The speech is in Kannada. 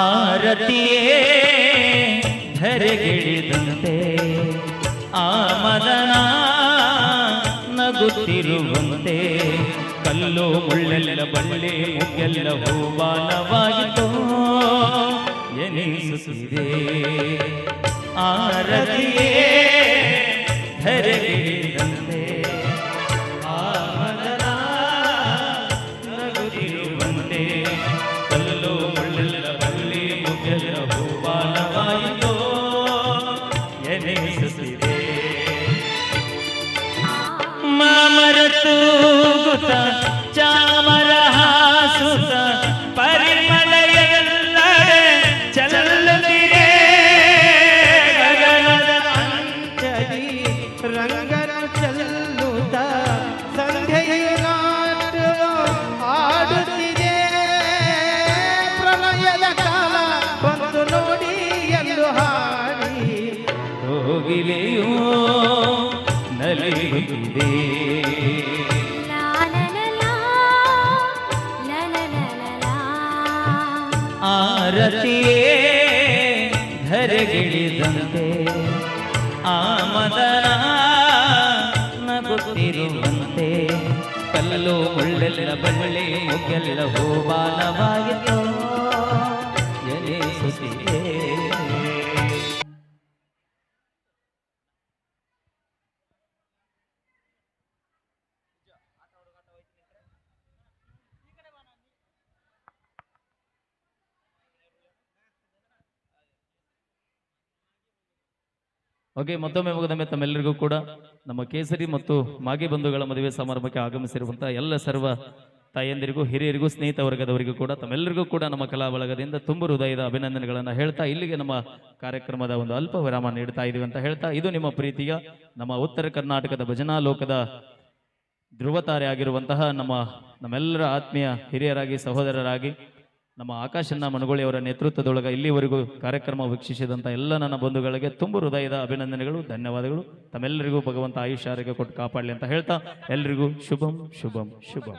ಆರತಿಯೇ ಧರೆಗಿಳಿದಂತೆ ಆ ಮದನ ನಗುತ್ತಿರುವಂತೆ ಕಲ್ಲು ಮುಳ್ಳೆಲ್ಲ ಬಳ್ಳಿ ಮುಗ್ಗೆಲ್ಲ ಹೂವಾನವಾಯಿತು ಎನಿಸುತ್ತಿದೆ ಆರತಿಯೇ ಧರೆಗಿಳಿದಂತೆ ಆ ಮದನ ನಗುತ್ತಿರುವಂತೆ ಕಲ್ಲು ಮುಳ್ಳೆಲ್ಲ ಬಳ್ಳಿ ಮುಗ್ಗೆಲ್ಲ ಹೂವಾನವಾಯಿತು ಎನಿಸುತ್ತಿದೆ ಮಾಮರತು ಗುತ ಚಾಮರ ಹಾಸುತ ಪರಿಮಳ ಎಲ್ಲಡೆ ಚಲುತ್ತಿದೆ ಗಗನದ ಅಂಚಲಿ ರಂಗನ ಚೆಲ್ಲುತ್ತ ಸಂಧ್ಯೆಯ ನಾಟ್ಯ ಆಡುತ್ತಿದೆ ಪ್ರಳಯದ ಕಾಲ ಬಂದು ನೋಡಿ ಎಂದು ಹಾಡಿ ಹೋಗಿಲೆಯೋ ನಲಿಯುತ್ತಿದೆ ಆರತಿಯೇ ಧರೆಗಿಳಿದಂತೆ ಆ ಮದನ ನಗುತ್ತಿರುವಂತೆ ಕಲ್ಲು ಮುಳ್ಳೆಲ್ಲ ಬಳ್ಳಿ ಮುಗ್ಗೆಲ್ಲ ಹೂವಾನವಾಯಿತು ಎನಿಸುತ್ತಿದೆ ಓಕೆ, ಮತ್ತೊಮ್ಮೆ ಮುಗಿದೊಮ್ಮೆ ತಮ್ಮೆಲ್ಲರಿಗೂ ಕೂಡ ನಮ್ಮ ಕೇಸರಿ ಮತ್ತು ಮಾಗಿ ಬಂಧುಗಳ ಮದುವೆ ಸಮಾರಂಭಕ್ಕೆ ಆಗಮಿಸಿರುವಂತಹ ಎಲ್ಲ ಸರ್ವ ತಾಯಂದಿರಿಗೂ ಹಿರಿಯರಿಗೂ ಸ್ನೇಹಿತ ವರ್ಗದವರಿಗೂ ಕೂಡ ತಮ್ಮೆಲ್ಲರಿಗೂ ಕೂಡ ನಮ್ಮ ಕಲಾ ಬಳಗದಿಂದ ತುಂಬ ಹೃದಯದ ಅಭಿನಂದನೆಗಳನ್ನು ಹೇಳ್ತಾ ಇಲ್ಲಿಗೆ ನಮ್ಮ ಕಾರ್ಯಕ್ರಮದ ಒಂದು ಅಲ್ಪ ವಿರಾಮ ನೀಡ್ತಾ ಇದೀವಿ ಅಂತ ಹೇಳ್ತಾ, ಇದು ನಿಮ್ಮ ಪ್ರೀತಿಯ ನಮ್ಮ ಉತ್ತರ ಕರ್ನಾಟಕದ ಭಜನಾ ಲೋಕದ ಧ್ರುವತಾರೆ ಆಗಿರುವಂತಹ ನಮ್ಮೆಲ್ಲರ ಆತ್ಮೀಯ ಹಿರಿಯರಾಗಿ ಸಹೋದರರಾಗಿ ನಮ್ಮ ಆಕಾಶಣ್ಣ ಮನಗೋಳಿ ಅವರ ನೇತೃತ್ವದೊಳಗೆ ಇಲ್ಲಿವರೆಗೂ ಕಾರ್ಯಕ್ರಮ ವೀಕ್ಷಿಸಿದಂಥ ಎಲ್ಲ ನನ್ನ ಬಂಧುಗಳಿಗೆ ತುಂಬ ಹೃದಯದ ಅಭಿನಂದನೆಗಳು, ಧನ್ಯವಾದಗಳು. ತಮ್ಮೆಲ್ಲರಿಗೂ ಭಗವಂತ ಆಯುಷ್ಯ ಆರೋಗ್ಯ ಕೊಟ್ಟು ಕಾಪಾಡಲಿ ಅಂತ ಹೇಳ್ತಾ ಎಲ್ರಿಗೂ ಶುಭಂ ಶುಭಂ ಶುಭಂ.